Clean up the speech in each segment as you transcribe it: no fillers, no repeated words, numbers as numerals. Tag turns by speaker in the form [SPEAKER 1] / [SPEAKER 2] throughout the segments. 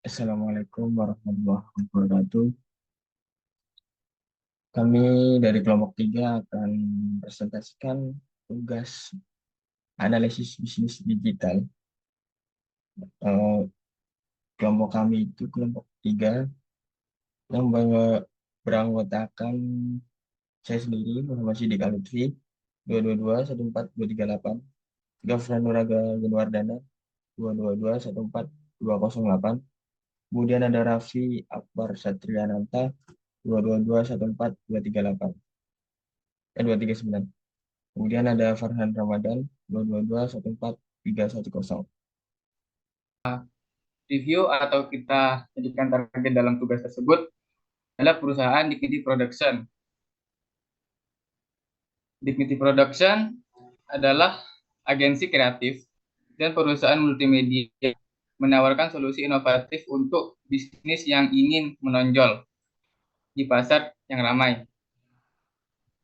[SPEAKER 1] Assalamualaikum warahmatullahi wabarakatuh. Kami dari kelompok 3 akan presentasikan tugas analisis bisnis digital. Eh, Kelompok kami itu kelompok 3 yang beranggotakan saya sendiri, Muhammad Siddiq Alutfi, 222 14238, Gafran Nuraga Gunwardana, 222 14208. Kemudian ada Raffi Akbar Satriananta, 222 14238, 239. Kemudian ada Farhan Ramadan 222 14310.
[SPEAKER 2] Review atau kita jadikan target dalam tugas tersebut adalah perusahaan Dignity Production. Dignity Production adalah agensi kreatif dan perusahaan multimedia menawarkan solusi inovatif untuk bisnis yang ingin menonjol di pasar yang ramai.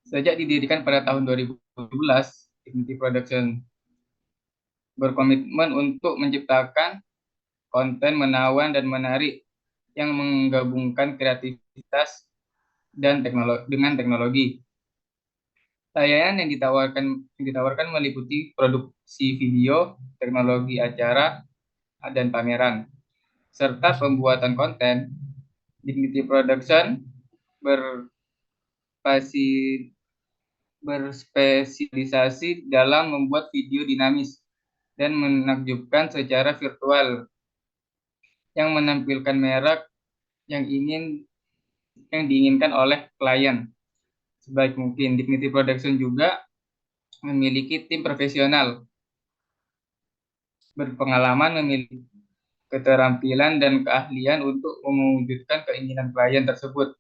[SPEAKER 2] Sejak didirikan pada tahun 2017, Dignity Production berkomitmen untuk menciptakan konten menawan dan menarik yang menggabungkan kreativitas dan teknologi. Layanan yang ditawarkan meliputi produksi video, teknologi acara, dan pameran, serta pembuatan konten. Dignity Production berspesialisasi dalam membuat video dinamis dan menakjubkan secara virtual yang menampilkan merek yang diinginkan oleh klien sebaik mungkin. Dignity Production juga memiliki tim profesional berpengalaman, memiliki keterampilan dan keahlian untuk mewujudkan keinginan klien tersebut,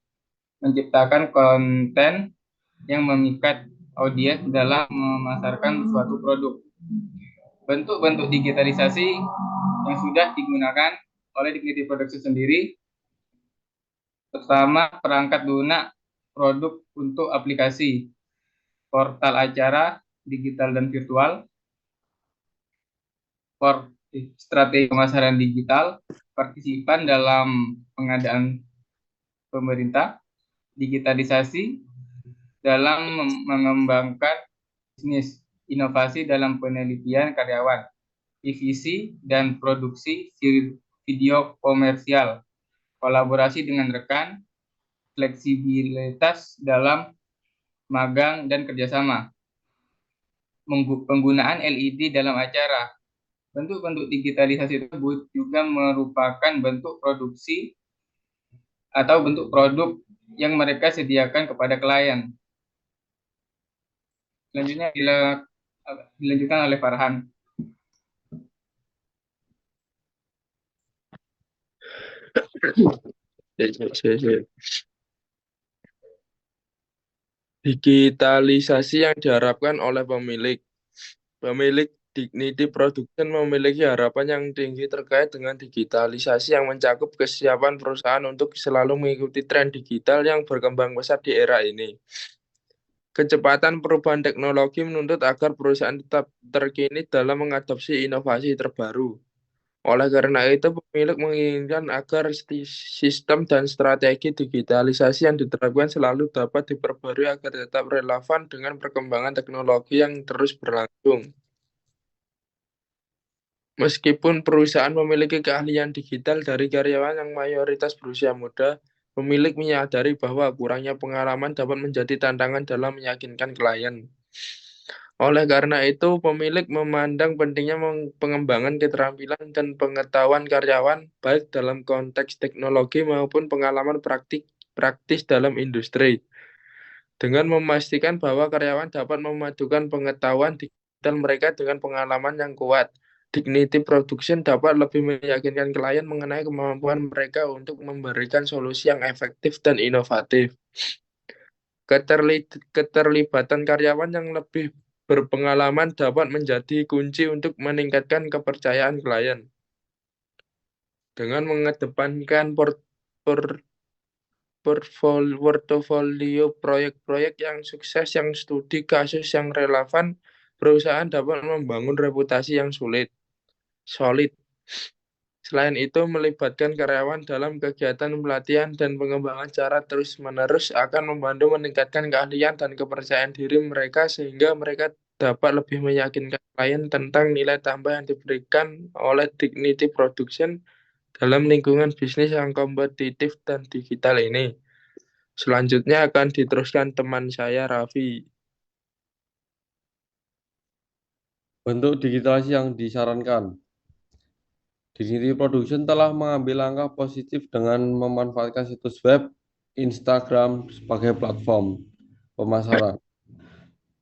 [SPEAKER 2] menciptakan konten yang memikat audiens dalam memasarkan suatu produk. Bentuk-bentuk digitalisasi yang sudah digunakan oleh Dignity Production sendiri, pertama perangkat lunak produk untuk aplikasi, portal acara digital dan virtual, strategi pemasaran digital, partisipan dalam pengadaan pemerintah, digitalisasi dalam mengembangkan bisnis, inovasi dalam penelitian karyawan, divisi dan produksi video komersial, kolaborasi dengan rekan, fleksibilitas dalam magang dan kerjasama, penggunaan LED dalam acara. Bentuk-bentuk digitalisasi tersebut juga merupakan bentuk produksi atau bentuk produk yang mereka sediakan kepada klien. Selanjutnya dilanjutkan oleh Farhan.
[SPEAKER 3] Digitalisasi yang diharapkan oleh pemilik. Pemilik Dignity Production memiliki harapan yang tinggi terkait dengan digitalisasi yang mencakup kesiapan perusahaan untuk selalu mengikuti tren digital yang berkembang pesat di era ini. Kecepatan perubahan teknologi menuntut agar perusahaan tetap terkini dalam mengadopsi inovasi terbaru. Oleh karena itu, pemilik menginginkan agar sistem dan strategi digitalisasi yang diterapkan selalu dapat diperbarui agar tetap relevan dengan perkembangan teknologi yang terus berlangsung. Meskipun perusahaan memiliki keahlian digital dari karyawan yang mayoritas berusia muda, pemilik menyadari bahwa kurangnya pengalaman dapat menjadi tantangan dalam meyakinkan klien. Oleh karena itu, pemilik memandang pentingnya pengembangan keterampilan dan pengetahuan karyawan, baik dalam konteks teknologi maupun pengalaman praktis dalam industri, dengan memastikan bahwa karyawan dapat memadukan pengetahuan digital mereka dengan pengalaman yang kuat. Dignity Production dapat lebih meyakinkan klien mengenai kemampuan mereka untuk memberikan solusi yang efektif dan inovatif. Keterlibatan karyawan yang lebih berpengalaman dapat menjadi kunci untuk meningkatkan kepercayaan klien. Dengan mengedepankan portofolio proyek-proyek yang sukses, yang studi kasus yang relevan, perusahaan dapat membangun reputasi yang solid. Selain itu, melibatkan karyawan dalam kegiatan pelatihan dan pengembangan secara terus-menerus akan membantu meningkatkan keahlian dan kepercayaan diri mereka sehingga mereka dapat lebih meyakinkan klien tentang nilai tambah yang diberikan oleh Dignity Production dalam lingkungan bisnis yang kompetitif dan digital ini. Selanjutnya akan diteruskan teman saya, Raffi.
[SPEAKER 4] Bentuk digitalisasi yang disarankan. Dignity Production telah mengambil langkah positif dengan memanfaatkan situs web Instagram sebagai platform pemasaran.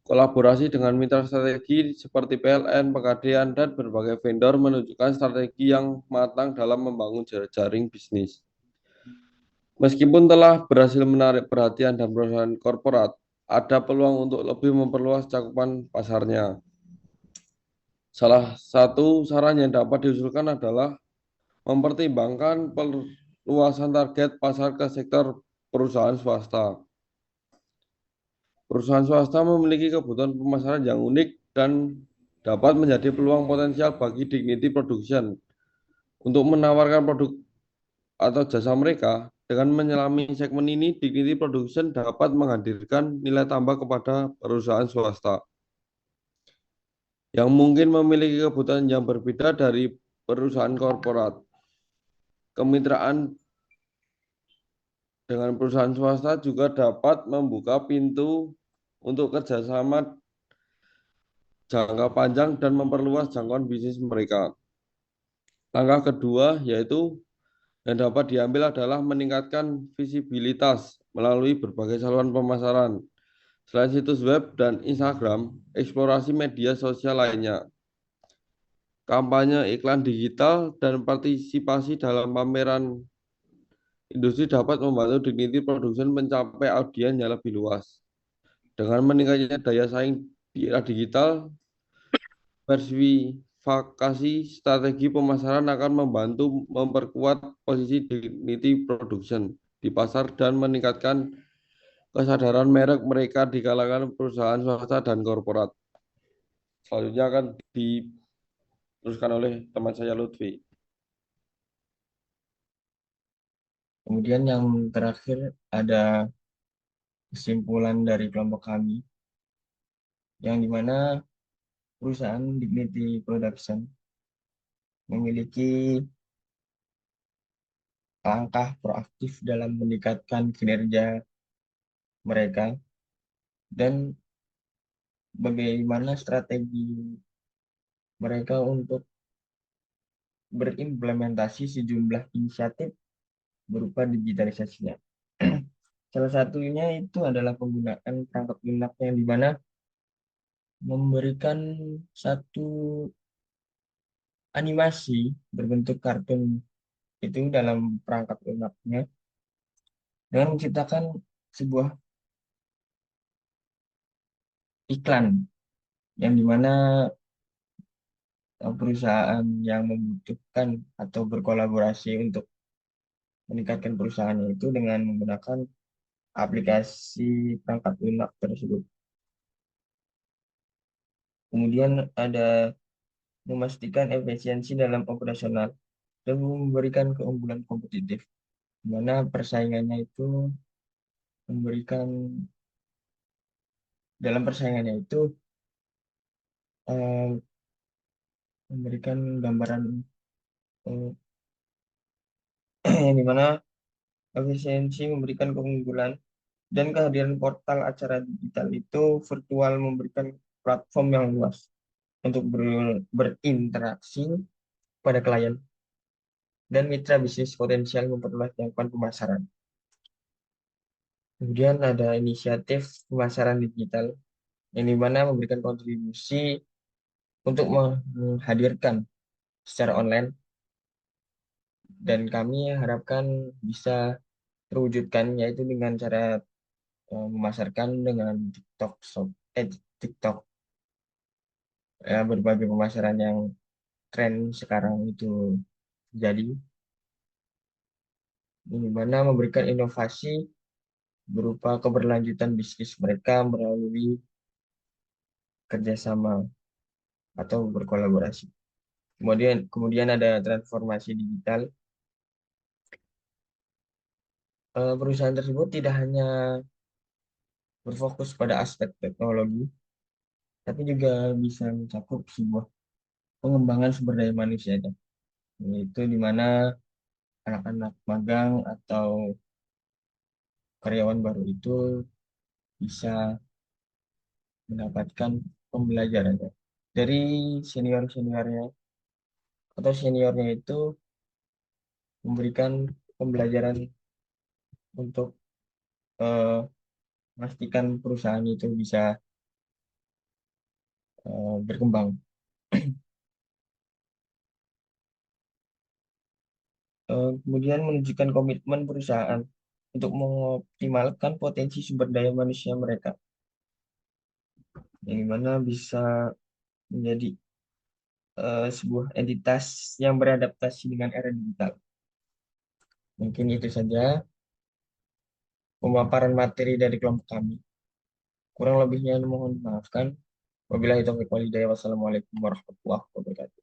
[SPEAKER 4] Kolaborasi dengan mitra strategi seperti PLN, Pegadaian, dan berbagai vendor menunjukkan strategi yang matang dalam membangun jaring bisnis. Meskipun telah berhasil menarik perhatian dan perusahaan korporat, ada peluang untuk lebih memperluas cakupan pasarnya. Salah satu saran yang dapat diusulkan adalah mempertimbangkan perluasan target pasar ke sektor perusahaan swasta. Perusahaan swasta memiliki kebutuhan pemasaran yang unik dan dapat menjadi peluang potensial bagi Dignity Production untuk menawarkan produk atau jasa mereka. Dengan menyelami segmen ini, Dignity Production dapat menghadirkan nilai tambah kepada perusahaan swasta yang mungkin memiliki kebutuhan yang berbeda dari perusahaan korporat. Kemitraan dengan perusahaan swasta juga dapat membuka pintu untuk kerjasama jangka panjang dan memperluas jangkauan bisnis mereka. Langkah kedua yaitu yang dapat diambil adalah meningkatkan visibilitas melalui berbagai saluran pemasaran. Selain situs web dan Instagram, eksplorasi media sosial lainnya. Kampanye iklan digital dan partisipasi dalam pameran industri dapat membantu Dignity Production mencapai audiens yang lebih luas. Dengan meningkatnya daya saing di era digital, diversifikasi strategi pemasaran akan membantu memperkuat posisi Dignity Production di pasar dan meningkatkan kesadaran merek mereka di kalangan perusahaan swasta dan korporat. Selanjutnya akan diteruskan oleh teman saya Lutfi.
[SPEAKER 1] Kemudian yang terakhir ada kesimpulan dari kelompok kami, yang dimana perusahaan Dignity Production memiliki langkah proaktif dalam meningkatkan kinerja mereka dan bagaimana strategi mereka untuk berimplementasi sejumlah inisiatif berupa digitalisasinya. Salah satunya itu adalah penggunaan perangkat lunak yang dimana memberikan satu animasi berbentuk kartun itu dalam perangkat lunaknya dengan menciptakan sebuah iklan yang dimana perusahaan yang membutuhkan atau berkolaborasi untuk meningkatkan perusahaannya itu dengan menggunakan aplikasi perangkat lunak tersebut. Kemudian ada memastikan efisiensi dalam operasional dan memberikan keunggulan kompetitif, di mana persaingannya itu memberikan dalam persaingannya itu eh, memberikan gambaran eh, yang dimana efisiensi memberikan keunggulan dan kehadiran portal acara digital itu virtual memberikan platform yang luas untuk berinteraksi pada klien dan mitra bisnis potensial memperluas jangkauan pemasaran. Kemudian ada inisiatif pemasaran digital yang dimana memberikan kontribusi untuk menghadirkan secara online dan kami harapkan bisa terwujudkan yaitu dengan cara memasarkan dengan TikTok Shop, TikTok ya, berbagai pemasaran yang tren sekarang itu jadi di mana memberikan inovasi berupa keberlanjutan bisnis mereka melalui kerjasama atau berkolaborasi. Kemudian ada transformasi digital. Perusahaan tersebut tidak hanya berfokus pada aspek teknologi, tapi juga bisa mencakup sebuah pengembangan sumber daya manusia, yaitu di mana anak-anak magang atau karyawan baru itu bisa mendapatkan pembelajaran dari seniornya atau seniornya itu memberikan pembelajaran untuk eh, memastikan perusahaan itu bisa berkembang. Kemudian menunjukkan komitmen perusahaan untuk mengoptimalkan potensi sumber daya manusia mereka, yang mana bisa menjadi sebuah entitas yang beradaptasi dengan era digital. Mungkin itu saja pemaparan materi dari kelompok kami. Kurang lebihnya mohon dimaafkan. Wabillahi taufiq wal hidayah. Wassalamualaikum warahmatullahi wabarakatuh.